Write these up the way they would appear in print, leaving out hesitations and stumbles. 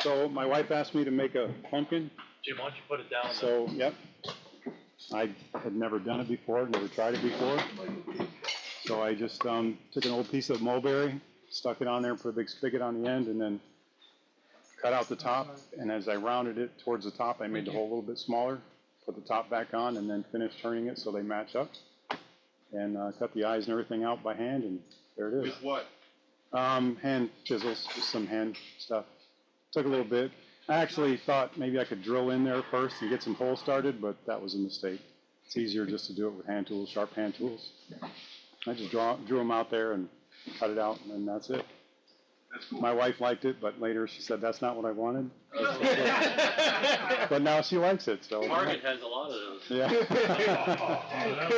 So my wife asked me to make a pumpkin. Jim, why don't you put it down? So, yep. I had never done it before, never tried it before. So I just took an old piece of mulberry, stuck it on there, put a big spigot on the end, and then cut out the top. And as I rounded it towards the top, I made the hole a little bit smaller, put the top back on, and then finished turning it so they match up. And cut the eyes and everything out by hand, and there it is. With what? Hand chisels, just some hand stuff. Took a little bit. I actually thought maybe I could drill in there first and get some holes started, but that was a mistake. It's easier just to do it with hand tools, sharp hand tools. I just drew them out there and cut it out, and then that's it. That's cool. My wife liked it, but later she said that's not what I wanted. But now she likes it, so. Target has a lot of those. Yeah.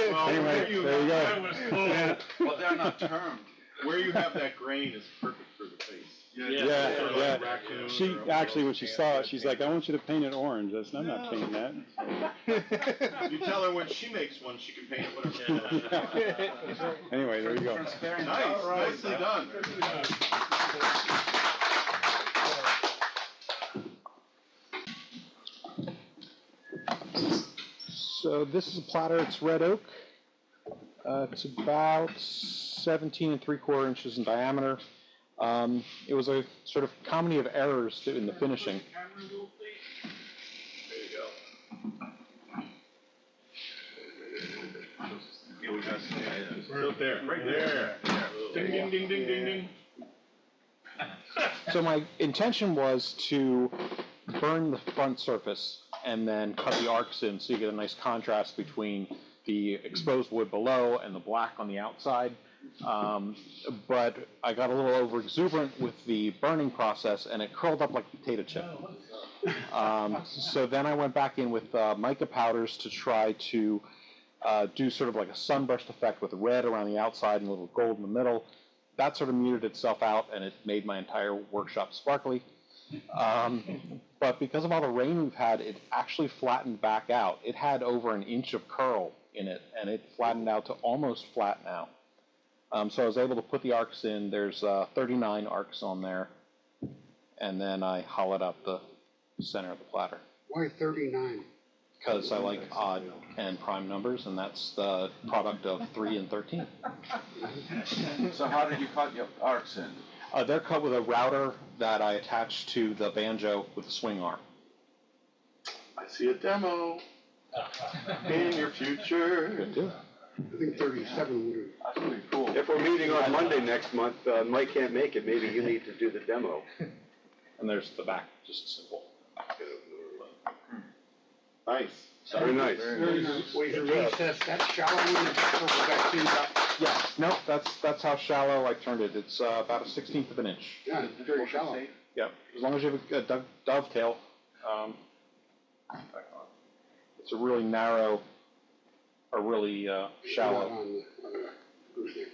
Well, Anyway, there you go. Well, they're not termed. Where you have that grain is perfect for the face. Yeah. She actually, when she saw it, she's like, "I want you to paint it orange." I said, "I'm not painting that." You tell her when she makes one, she can paint it whatever. Anyway, there you go. Nice, nicely done. So this is a platter. It's red oak. It's about 17 3/4 inches in diameter. It was a sort of comedy of errors in the finishing. There you go. Yeah, we got right there, right there. Ding, ding, ding, ding, ding, ding. So my intention was to burn the front surface and then cut the arcs in so you get a nice contrast between the exposed wood below and the black on the outside. But I got a little over exuberant with the burning process and it curled up like a potato chip. So then I went back in with mica powders to try to do sort of like a sunburst effect with red around the outside and a little gold in the middle. That sort of muted itself out and it made my entire workshop sparkly. But because of all the rain we've had, it actually flattened back out. It had over an inch of curl in it, and it flattened out to almost flat now. So I was able to put the arcs in. There's 39 arcs on there, and then I hollowed out the center of the platter. Why 39? Because I like odd and prime numbers, and that's the product of 3 and 13. So how did you cut your arcs in? They're cut with a router that I attached to the banjo with a swing arm. I see a demo in your future. Good too. I think 37 would have. That's pretty cool. If we're meeting on Monday next month, Mike can't make it, maybe you need to do the demo. And there's the back, just simple. Nice. Very nice. Was your recess that shallow in the back, or was that cleaned up? Yeah, no, that's how shallow I turned it. It's about a 1/16 of an inch. Yeah, it's very shallow. Yeah, as long as you have a dovetail. It's a really narrow, or really shallow. On the gooseneck.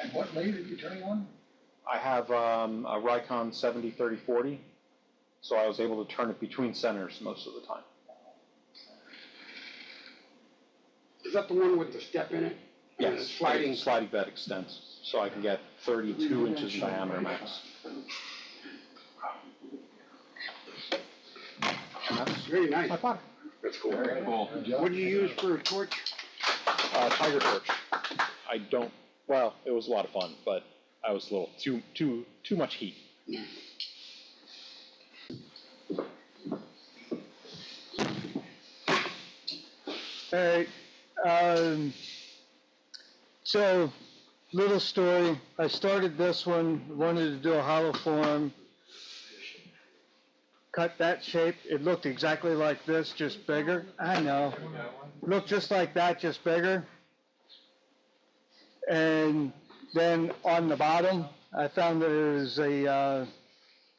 And what lathe are you turning on? I have a Rikon 70-30-40, so I was able to turn it between centers most of the time. Is that the one with the step in it? Yes, Sliding. sliding bed extends, so I can get 32 inches in diameter max. And that's Very nice. my platter. That's cool. Very cool. What do you use for a torch? Tiger torch. I don't. Well, it was a lot of fun, but I was a little too much heat. All right. So, little story. I started this one, wanted to do a hollow form. Cut that shape. It looked exactly like this, just bigger. I know. Looked just like that, just bigger. And then on the bottom, I found that there was a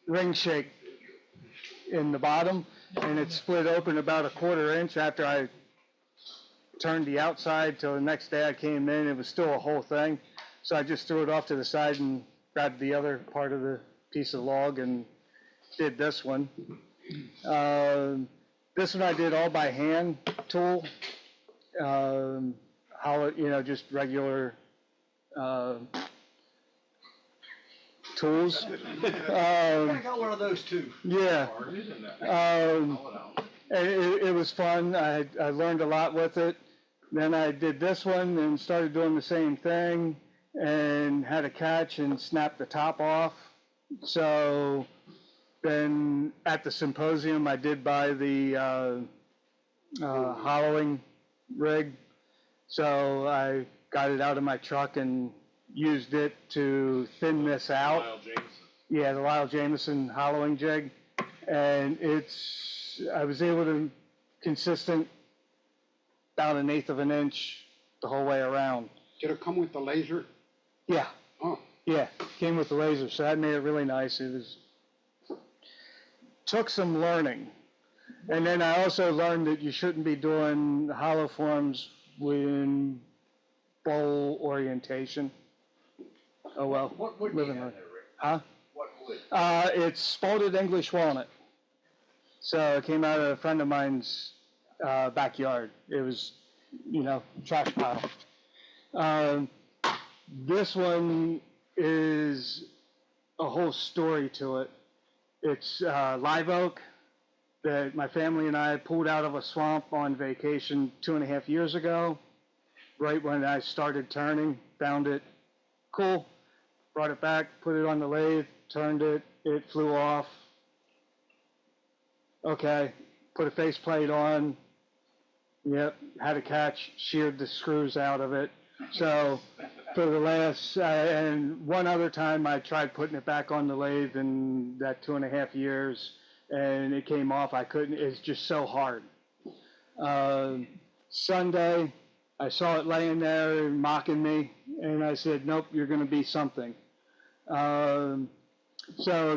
ring shape in the bottom, and it split open about 1/4 inch after I turned the outside. Till the next day I came in, it was still a whole thing. So I just threw it off to the side and grabbed the other part of the piece of log and did this one. This one I did all by hand tool. Hollow, just regular tools. I got one of those too. Yeah. And it was fun. I learned a lot with it. Then I did this one and started doing the same thing and had a catch and snapped the top off. So then at the symposium, I did buy the hollowing rig. So I got it out of my truck and used it to thin this out. Lyle Jameson. Yeah, the Lyle Jameson hollowing jig. And I was able to consistent about 1/8 of an inch the whole way around. Did it come with the laser? Yeah, Oh, yeah, came with the laser, so that made it really nice. Took some learning. And then I also learned that you shouldn't be doing hollow forms in bowl orientation. Oh well. what would live you and have learn. there, Rick? Huh? What wood? It's spalted English walnut. So it came out of a friend of mine's backyard. It was, trash pile. This one is a whole story to it. It's live oak that my family and I pulled out of a swamp on vacation 2.5 years ago. Right when I started turning, found it cool, brought it back, put it on the lathe, turned it, it flew off. Okay, put a faceplate on. Yep, had a catch, sheared the screws out of it. So for the last, and one other time I tried putting it back on the lathe in that 2.5 years, and it came off. I couldn't, it's just so hard. Sunday, I saw it laying there mocking me, and I said, nope, you're going to be something. So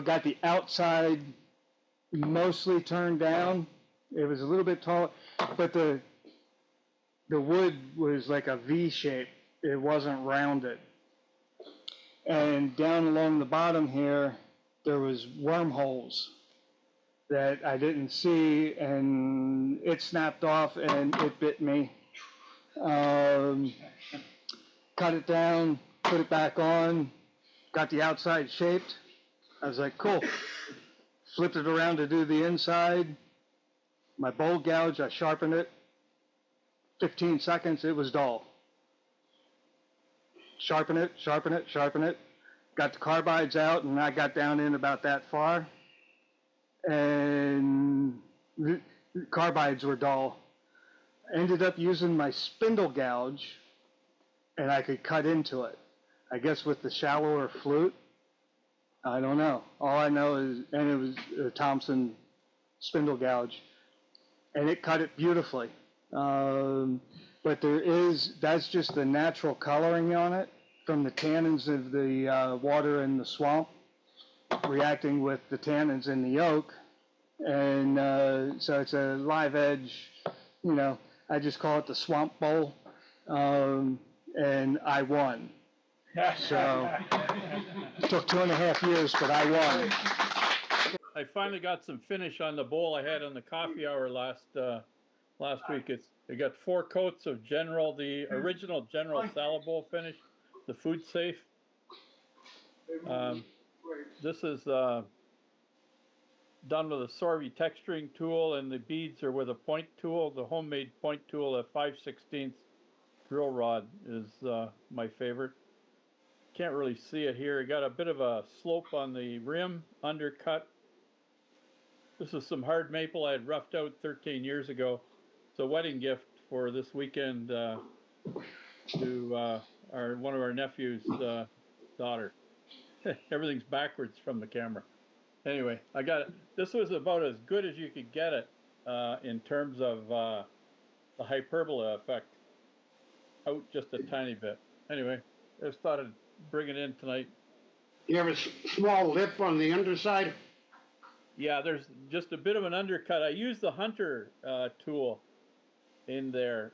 got the outside mostly turned down. It was a little bit tall, but the wood was like a V shape. It wasn't rounded. And down along the bottom here, there was wormholes that I didn't see, and it snapped off and it bit me. Cut it down, put it back on, got the outside shaped. I was like, cool. Flipped it around to do the inside. My bowl gouge, I sharpened it. 15 seconds, it was dull. Sharpen it, sharpen it, sharpen it. Got the carbides out, and I got down in about that far. And the carbides were dull. Ended up using my spindle gouge, and I could cut into it. I guess with the shallower flute, I don't know. All I know is, and it was a Thompson spindle gouge, and it cut it beautifully. But that's just the natural coloring on it from the tannins of the water in the swamp reacting with the tannins in the oak. And so it's a live edge, I just call it the swamp bowl. And I won. So it took 2.5 years, but I won. I finally got some finish on the bowl I had on the coffee hour last week. It got 4 coats of the original General Salad Bowl finish, the food safe. This is done with a Sorby texturing tool, and the beads are with a point tool, the homemade point tool. A 5/16 drill rod is my favorite. Can't really see it here. It got a bit of a slope on the rim, undercut. This is some hard maple I had roughed out 13 years ago. It's a wedding gift for this weekend to one of our nephew's daughter. Everything's backwards from the camera. Anyway, I got it. This was about as good as you could get it in terms of the hyperbola effect. Out just a tiny bit. Anyway, I just thought I'd bring it in tonight. You have a small lip on the underside? Yeah, there's just a bit of an undercut. I used the Hunter tool in there.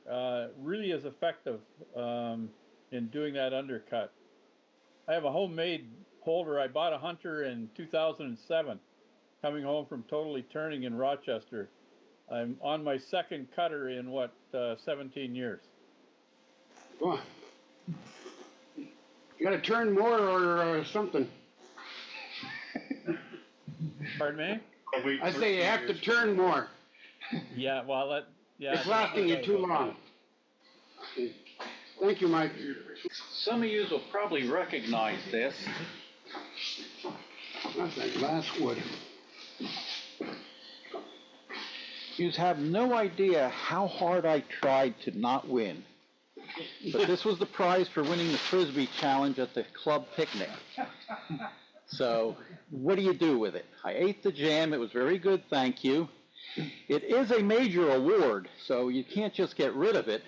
Really is effective in doing that undercut. I have a homemade holder. I bought a Hunter in 2007, coming home from Totally Turning in Rochester. I'm on my second cutter in 17 years. Go on. You gotta turn more or something. Pardon me? I say you have to turn more. Yeah, well, yeah. It's lasting you too long. Okay. Thank you, Mike. Some of you will probably recognize this. That's a glass wood. You have no idea how hard I tried to not win. But this was the prize for winning the Frisbee Challenge at the club picnic. So, what do you do with it? I ate the jam. It was very good, thank you. It is a major award, so you can't just get rid of it.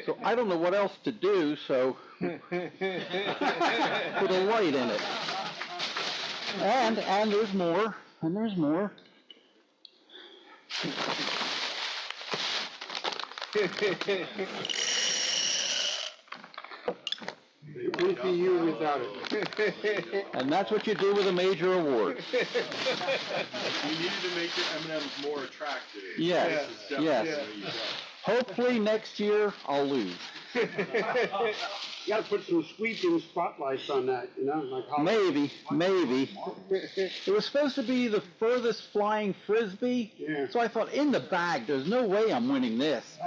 So I don't know what else to do, so put a light in it. And there's more, and there's more. It won't be you without it. And that's what you do with a major award. You needed to make your M&Ms more attractive. Yes, This is definitely yes. the way you go. Hopefully next year I'll lose. You gotta put some sweeping spotlights on that, you know, like how. Maybe. It was supposed to be the furthest flying Frisbee, Yeah. so I thought, in the bag, there's no way I'm winning this.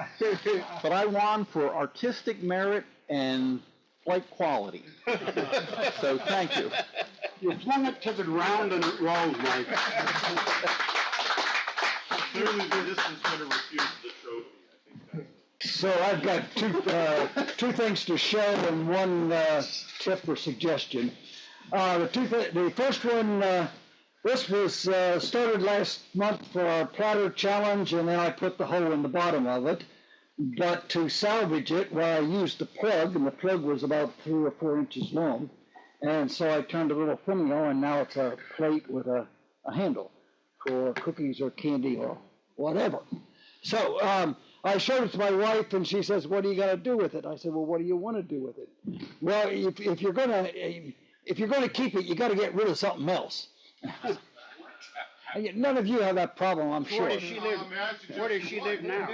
But I won for artistic merit and flight quality. So thank you. You flung it to the ground and it rolled, Mike. Clearly, the distance winner refused the trophy. I think that's. So I've got two things to show and one tip or suggestion. The first one, this was started last month for our platter challenge, and then I put the hole in the bottom of it. But to salvage it, well, I used the plug, and the plug was about 3 or 4 inches long. And so I turned a little thingo, and now it's a plate with a handle for cookies or candy or whatever. So I showed it to my wife, and she says, "What are you going to do with it?" I said, "Well, what do you want to do with it?" "Well, if you're going to keep it, you got to get rid of something else." None of you have that problem, I'm sure. Where does she live? Where does she live now?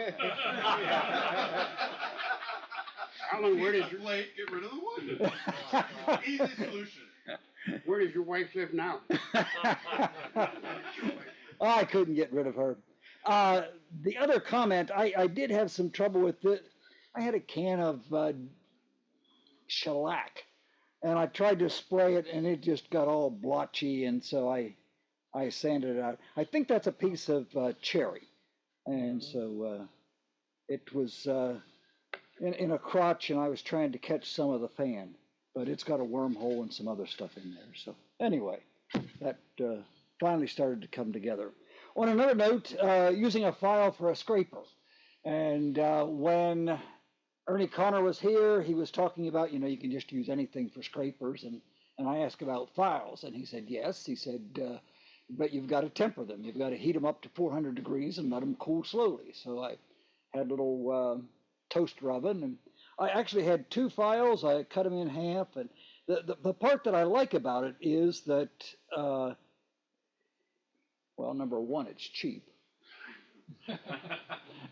Alan, where does your Plate, get rid of the wood. Easy solution. where does your wife live now? I couldn't get rid of her. The other comment, I did have some trouble with it. I had a can of shellac, and I tried to spray it, and it just got all blotchy, and so I sanded it out. I think that's a piece of cherry, and so it was in a crotch, and I was trying to catch some of the fan, but it's got a wormhole and some other stuff in there. So anyway, that finally started to come together. On another note, using a file for a scraper, and when Ernie Connor was here, he was talking about, you can just use anything for scrapers, and I asked about files, and he said yes. He said, but you've got to temper them. You've got to heat them up to 400 degrees and let them cool slowly. So I had a little toaster oven, and I actually had 2 files. I cut them in half, and the part that I like about it is that, well, number one, it's cheap.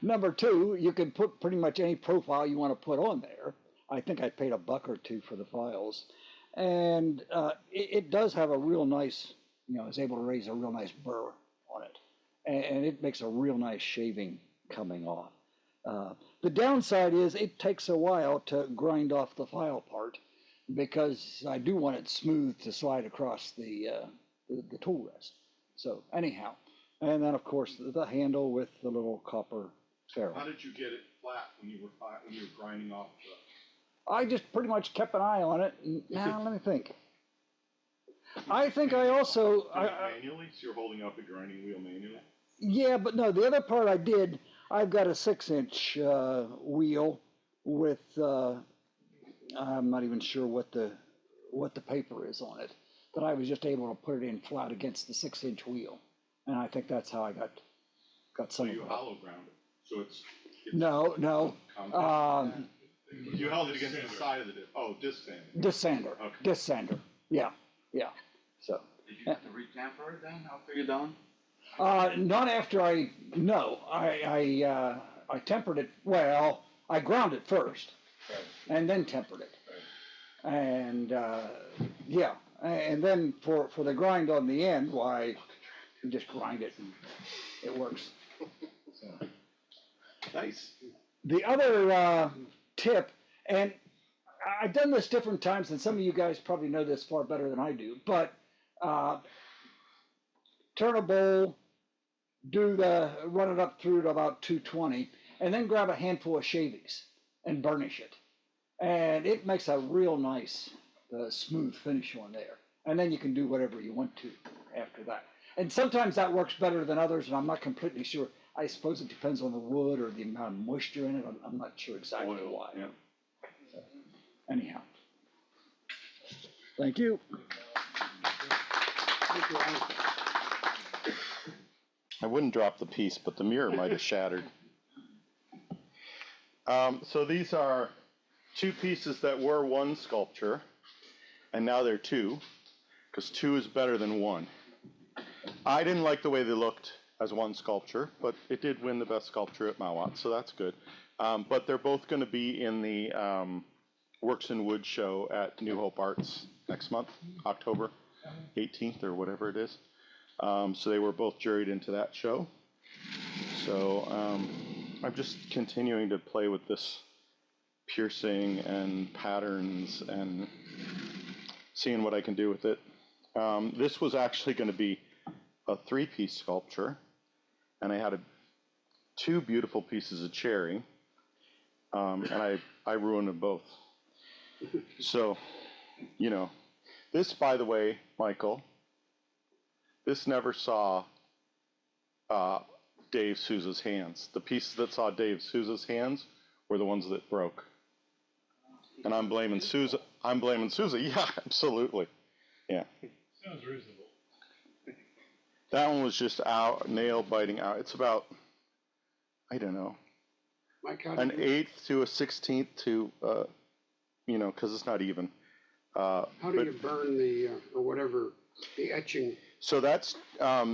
Number 2, you can put pretty much any profile you want to put on there. I think I paid $1 or $2 for the files. And it does have a real nice, it's able to raise a real nice burr on it. And it makes a real nice shaving coming off. The downside is it takes a while to grind off the file part because I do want it smooth to slide across the tool rest. So anyhow, and then of course the handle with the little copper ferrule. How did you get it flat when you were grinding off the? I just pretty much kept an eye on it. And now let me think. I think I also Manually, so you're holding up the grinding wheel manually. Yeah, but no, the other part I did. I've got a 6-inch wheel with I'm not even sure what the paper is on it, but I was just able to put it in flat against the 6-inch wheel, and I think that's how I got some. So of you it. hollow ground it, so it's No. you held it against the side of the disc sander. Disc sander. Okay. Disc sander. Yeah. So. Did you have to retamper it then after you're done? Not after I tempered it. Well, I ground it first, and then tempered it, and and then for the grind on the end, why, You just grind it and it works. Nice. The other tip, and I've done this different times, and some of you guys probably know this far better than I do, but turn a bowl, run it up through to about 220, and then grab a handful of shavings and burnish it. And it makes a real nice, smooth finish on there. And then you can do whatever you want to after that. And sometimes that works better than others, and I'm not completely sure. I suppose it depends on the wood or the amount of moisture in it. I'm not sure exactly why. Yeah. So, anyhow. Thank you. I wouldn't drop the piece, but the mirror might have shattered. So these are two pieces that were one sculpture, and now they're two, because two is better than one. I didn't like the way they looked as one sculpture, but it did win the best sculpture at Mawat, so that's good. But they're both going to be in the Works in Wood show at New Hope Arts next month, October 18th or whatever it is. So they were both juried into that show. So I'm just continuing to play with this piercing and patterns and seeing what I can do with it. This was actually going to be a 3-piece sculpture, and I had two beautiful pieces of cherry, and I ruined them both. So, you know, this, by the way, Michael, this never saw Dave Souza's hands. The pieces that saw Dave Souza's hands were the ones that broke. And I'm blaming Souza. Yeah, absolutely. Yeah. Sounds reasonable. That one was just out, nail biting out. It's about, I don't know, an 1/8 to a 16th to, because it's not even. How do you burn the, or whatever, the etching? So that's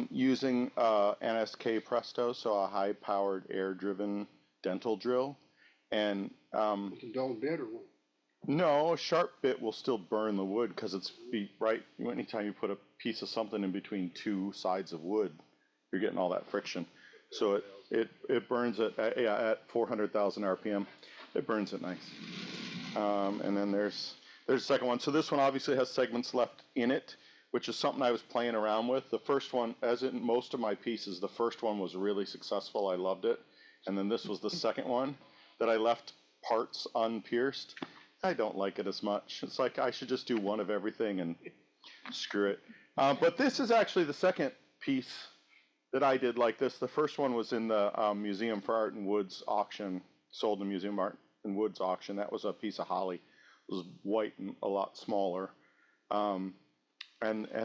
using NSK Presto, so a high-powered, air-driven dental drill. And With a dull bit or what? no, a sharp bit will still burn the wood because it's right. Anytime you put a piece of something in between two sides of wood, you're getting all that friction. So it burns at 400,000 RPM. It burns it nice. And then there's the second one. So this one obviously has segments left in it, which is something I was playing around with. The first one, as in most of my pieces, the first one was really successful. I loved it. And then this was the second one that I left parts unpierced. I don't like it as much. It's like I should just do one of everything and screw it. But this is actually the second piece that I did like this. The first one was in the Museum for Art and Woods auction, sold in the Museum Art and Woods auction. That was a piece of holly. It was white and a lot smaller. And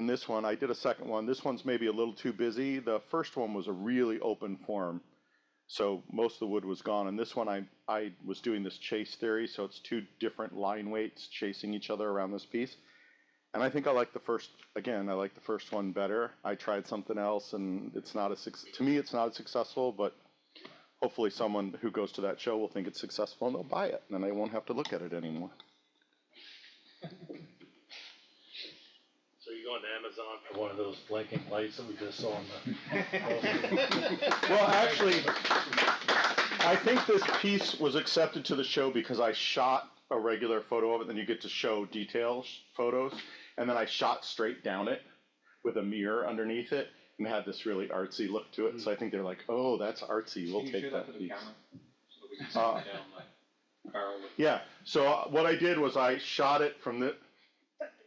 this one, I did a second one. This one's maybe a little too busy. The first one was a really open form, so most of the wood was gone. And this one, I was doing this chase theory, so it's two different line weights chasing each other around this piece. And I think I like the first one better. I tried something else, and to me, it's not as successful, but hopefully someone who goes to that show will think it's successful and they'll buy it, and then I won't have to look at it anymore. So you going to Amazon for one of those blinking lights that we just saw in the... Well, actually, I think this piece was accepted to the show because I shot a regular photo of it, then you get to show details photos, and then I shot straight down it with a mirror underneath it, and had this really artsy look to it. So I think they're like, "Oh, that's artsy. We'll take that piece." Yeah. So what I did was I shot it from the.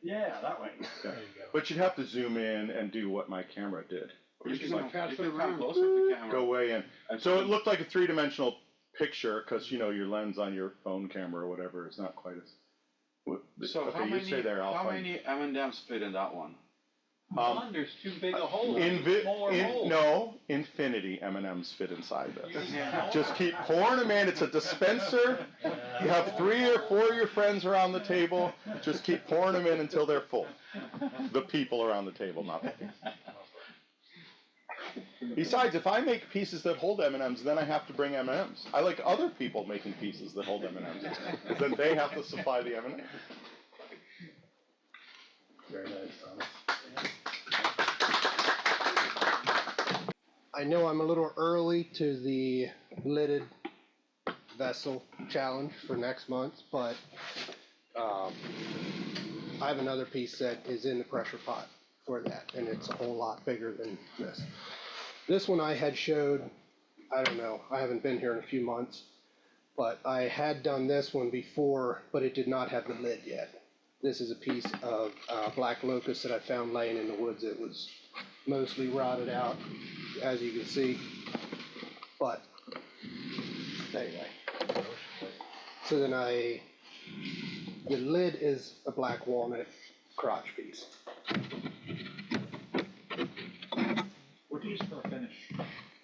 Yeah, that way. Yeah. There you go. But you'd have to zoom in and do what my camera did. You can Like, pass it Come around. closer to the camera. go way in. So it looked like a 3-dimensional picture because your lens on your phone camera or whatever is not quite as. So okay, you say there, I'll how find. many M&Ms fit in that one? There's too big a hole. No, infinity M&Ms fit inside this. Just keep pouring them in. It's a dispenser. You have 3 or 4 of your friends around the table. Just keep pouring them in until they're full. The people around the table, not the people. Besides, if I make pieces that hold M&Ms, then I have to bring M&Ms. I like other people making pieces that hold M&Ms, because then they have to supply the M&Ms. Very nice, Thomas. I know I'm a little early to the lidded vessel challenge for next month, but I have another piece that is in the pressure pot for that, and it's a whole lot bigger than this. This one I had showed, I don't know, I haven't been here in a few months, but I had done this one before, but it did not have the lid yet. This is a piece of black locust that I found laying in the woods. It was mostly rotted out, as you can see, but anyway. So then the lid is a black walnut crotch piece. What do you use for a finish?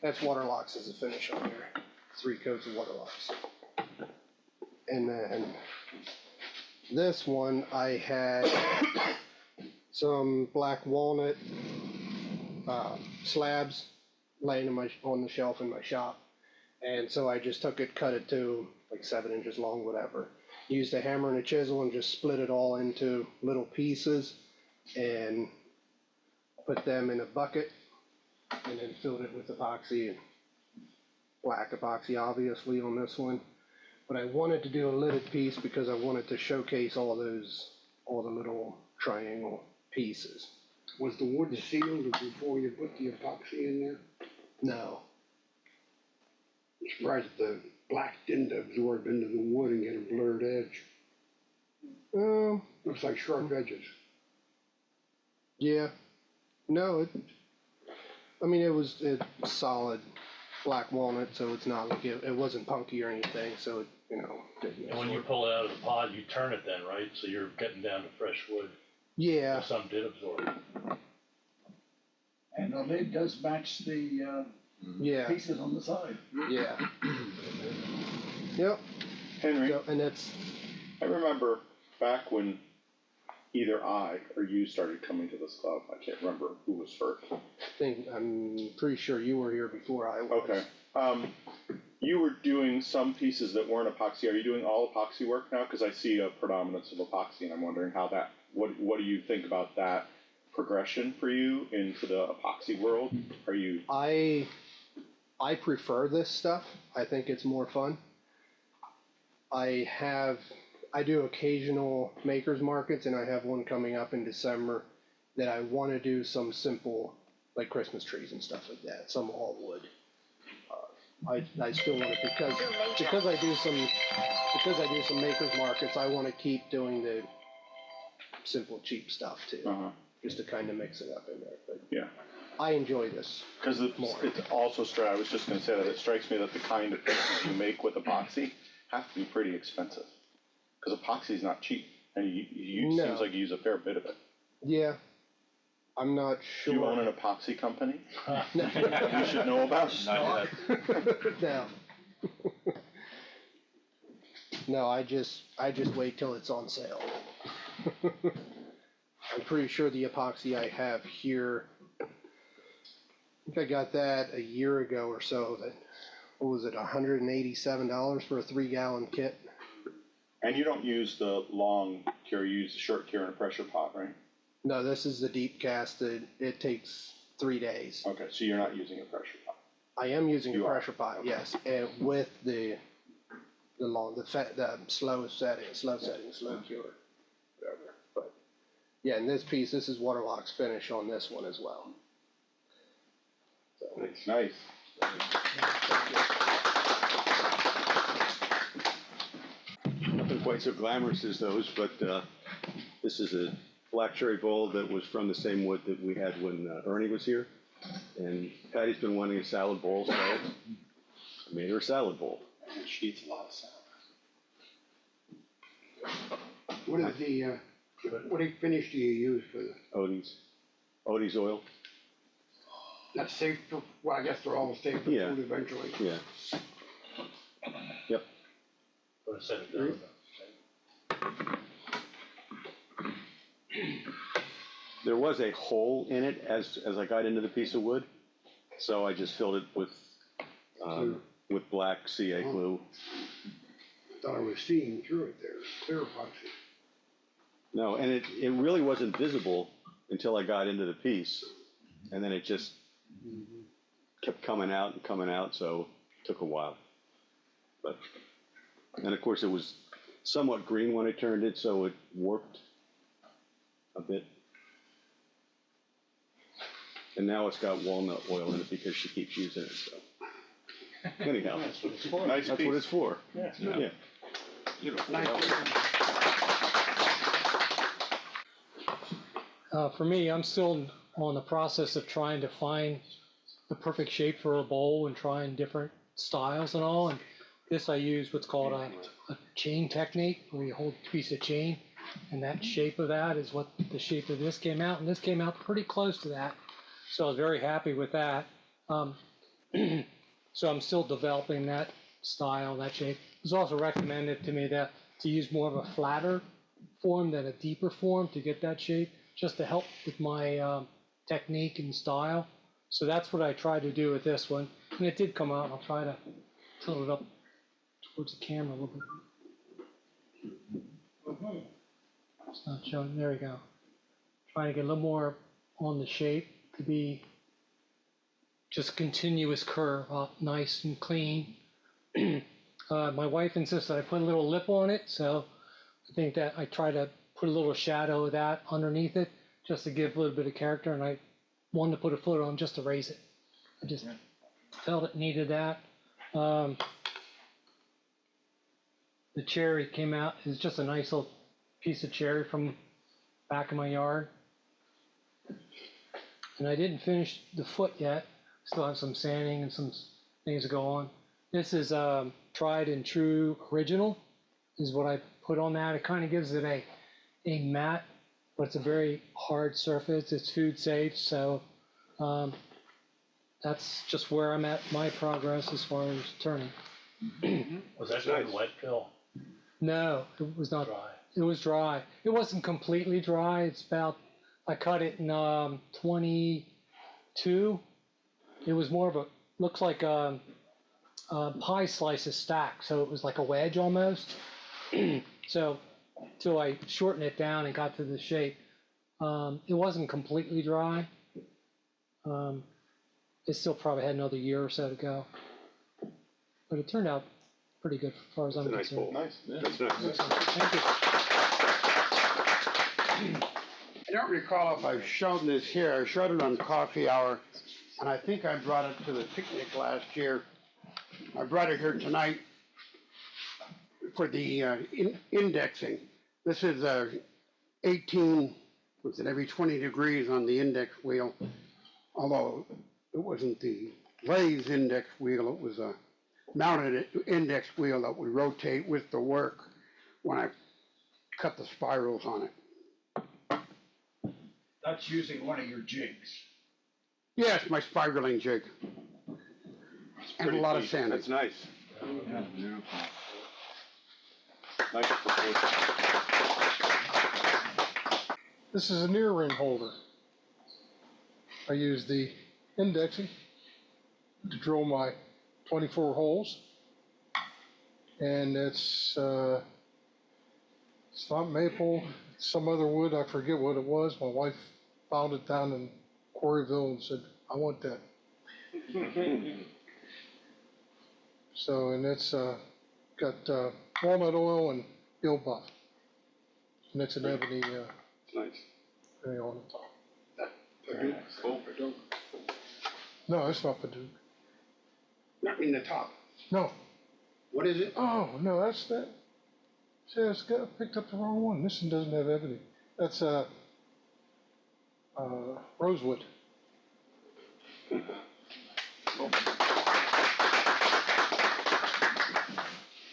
That's Waterlocks as a finish on there. 3 coats of Waterlocks. And then this one I had some black walnut slabs laying on the shelf in my shop. And so I just took it, cut it to like 7 inches long, whatever. Used a hammer and a chisel and just split it all into little pieces and put them in a bucket and then filled it with epoxy, black epoxy obviously on this one. But I wanted to do a lidded piece because I wanted to showcase all the little triangle pieces. Was the wood sealed before you put the epoxy in there? No. I'm surprised the black didn't absorb into the wood and get a blurred edge. Looks like sharp edges. Yeah. No, it was solid black walnut, so it's not like it wasn't punky or anything, so it, didn't. And when you pull it out of the pod, you turn it then, right? So you're getting down to fresh wood. Yeah. Some did absorb. And the lid does match the pieces on the side. Yeah. Yep. Henry, So, and that's, I remember back when either I or you started coming to this club. I can't remember who was first. I'm pretty sure you were here before I was. Okay. You were doing some pieces that weren't epoxy. Are you doing all epoxy work now? Because I see a predominance of epoxy, and I'm wondering how that. What do you think about that progression for you into the epoxy world? Are you? I prefer this stuff. I think it's more fun. I do occasional makers markets, and I have one coming up in December that I want to do some simple, like Christmas trees and stuff like that, some all wood. I still want to because I do some makers markets. I want to keep doing the simple, cheap stuff too, just to kind of mix it up in there. But yeah, I enjoy this because it's also I was just going to say that it strikes me that the kind of pieces you make with epoxy have to be pretty expensive because epoxy is not cheap, and you seems like you use a fair bit of it. Yeah. I'm not sure. Do you own an epoxy company? You should know about. No. No, I just wait till it's on sale. I'm pretty sure the epoxy I have here, I think I got that a year ago or so. What was it, $187 for a 3-gallon kit? And you don't use the long cure, you use the short cure in a pressure pot, right? No, this is the deep cast. It takes 3 days. Okay, so you're not using a pressure pot. I am using a pressure pot, okay. yes, and with the slow setting, slow cure, whatever. But yeah, in this piece, this is Waterlock's finish on this one as well. So, nice. Nothing quite so glamorous as those, but this is a black cherry bowl that was from the same wood that we had when Ernie was here. And Patty's been wanting a salad bowl, so I made her a salad bowl. She eats a lot of salad. What finish do you use for the? Odie's oil. That's safe for, well, I guess they're all safe for food eventually. Yeah. Yep. Put a set of down. There was a hole in it as I got into the piece of wood, so I just filled it with black CA glue. I thought I was seeing through it there, clear epoxy. No, and it really wasn't visible until I got into the piece, and then it just kept coming out and coming out, so it took a while. But, and of course it was somewhat green when I turned it, so it warped a bit. And now it's got walnut oil in it because she keeps using it, so. Anyhow, That's what it's for. that's what it's for. Yeah. For me, I'm still on the process of trying to find the perfect shape for a bowl and trying different styles and all. And this I use what's called a chain technique, where you hold a piece of chain, and that shape of that is what the shape of this came out. And this came out pretty close to that, so I was very happy with that. So I'm still developing that style, that shape. It was also recommended to me that to use more of a flatter form than a deeper form to get that shape, just to help with my technique and style. So that's what I tried to do with this one, and it did come out. I'll try to tilt it up towards the camera a little bit. It's not showing. There we go. Trying to get a little more on the shape to be just continuous curve, nice and clean. My wife insisted I put a little lip on it, so I think that I try to put a little shadow of that underneath it just to give a little bit of character, and I wanted to put a foot on just to raise it. I just felt it needed that. The cherry came out, it's just a nice little piece of cherry from back of my yard. And I didn't finish the foot yet. Still have some sanding and some things to go on. This is tried and true original, is what I put on that. It kind of gives it a matte, but it's a very hard surface. It's food safe, so that's just where I'm at my progress as far as turning. Was that done wet, Phil? No, it was not. Dry. It was dry. It wasn't completely dry. It's about, I cut it in 22. It was more of a, looks like pie slices stacked, so it was like a wedge almost. So, till I shortened it down and got to the shape, it wasn't completely dry. It still probably had another year or so to go, but it turned out pretty good as far as I'm It's a nice concerned. bowl. Nice. Yeah. That's nice. Thank you. I don't recall if I've shown this here. I showed it on Coffee Hour, and I think I brought it to the picnic last year. I brought it here tonight for the indexing. This is 18, what's it, every 20 degrees on the index wheel, although it wasn't the lathe index wheel, it was a mounted index wheel that would rotate with the work when I cut the spirals on it. That's using one of your jigs. Yes, my spiraling jig. And a lot of neat. sanding. That's nice. Yeah, beautiful. Nice proportion. This is an ear ring holder. I use the indexing to drill my 24 holes. And it's not maple, it's some other wood, I forget what it was. My wife found it down in Quarryville and said, I want that. So, and it's got walnut oil and eel buff. And it's an ebony Nice. thing on the top. Paduke. Cool. No, it's not Paduke. Not in the top. No. What is it? Oh, no, that's that. See, I picked up the wrong one. This one doesn't have ebony. That's rosewood.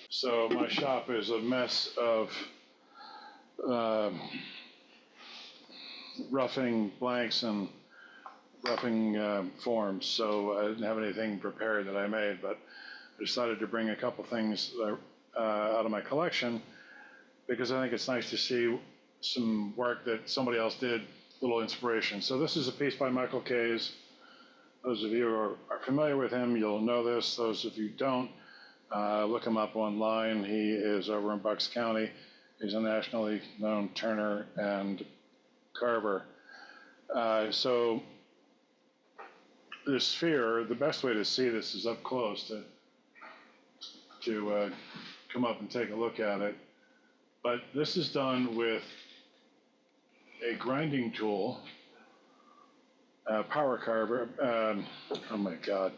So my shop is a mess of roughing blanks and roughing forms, so I didn't have anything prepared that I made, but I decided to bring a couple things out of my collection because I think it's nice to see some work that somebody else did, a little inspiration. So this is a piece by Michael Kays. Those of you who are familiar with him, you'll know this. Those of you who don't, look him up online. He is over in Bucks County. He's a nationally known turner and carver. So this sphere, the best way to see this is up close to come up and take a look at it. But this is done with a grinding tool, power carver. Oh my God.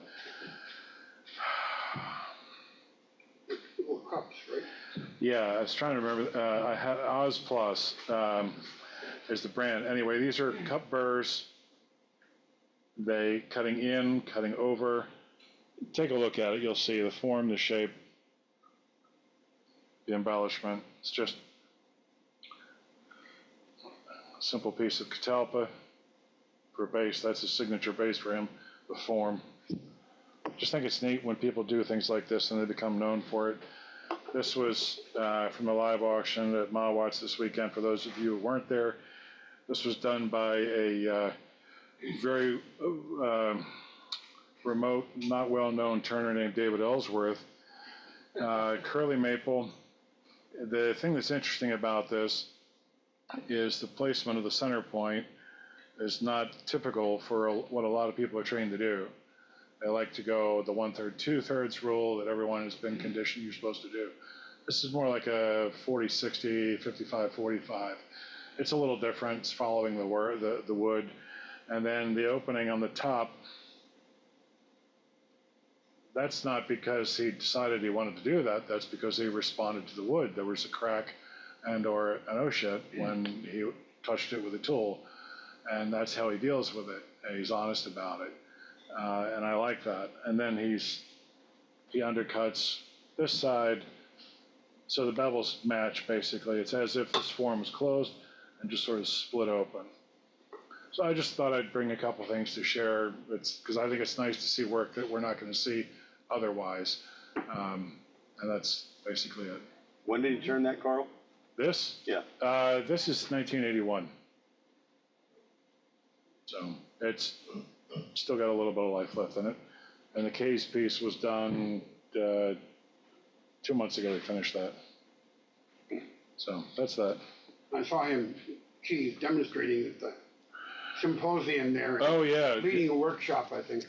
Little cups, right? Yeah, I was trying to remember. I had Oz Plus is the brand. Anyway, these are cup burrs. They cutting in, cutting over. Take a look at it. You'll see the form, the shape, the embellishment. It's just a simple piece of catalpa for a base. That's a signature base for him. The form. Just think it's neat when people do things like this and they become known for it. This was from a live auction at Mawatts this weekend. For those of you who weren't there, this was done by a very remote, not well-known turner named David Ellsworth. Curly maple. The thing that's interesting about this is the placement of the center point is not typical for what a lot of people are trained to do. They like to go the 1/3, 2/3 rule that everyone has been conditioned you're supposed to do. This is more like a 40-60, 55-45. It's a little different. It's following the wood. And then the opening on the top, that's not because he decided he wanted to do that. That's because he responded to the wood. There was a crack and or an O-shet when he touched it with a tool. And that's how he deals with it. And he's honest about it. And I like that. And then he undercuts this side so the bevels match basically. It's as if this form was closed and just sort of split open. So I just thought I'd bring a couple things to share. It's because I think it's nice to see work that we're not going to see otherwise. And that's basically it. When did you turn that, Karl? This? Yeah. This is 1981. So it's still got a little bit of life left in it. And the case piece was done 2 months ago. We finished that. So that's that. I saw him, demonstrating at the symposium there. Oh, yeah. Leading a workshop, I think.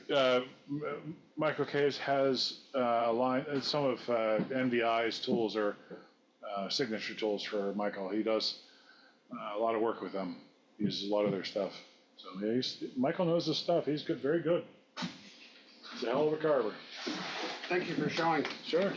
Michael Case has a line, some of NDI's tools are signature tools for Michael. He does a lot of work with them. He uses a lot of their stuff. So yeah, Michael knows his stuff. He's good, very good. He's a hell of a carver. Thank you for showing. Sure.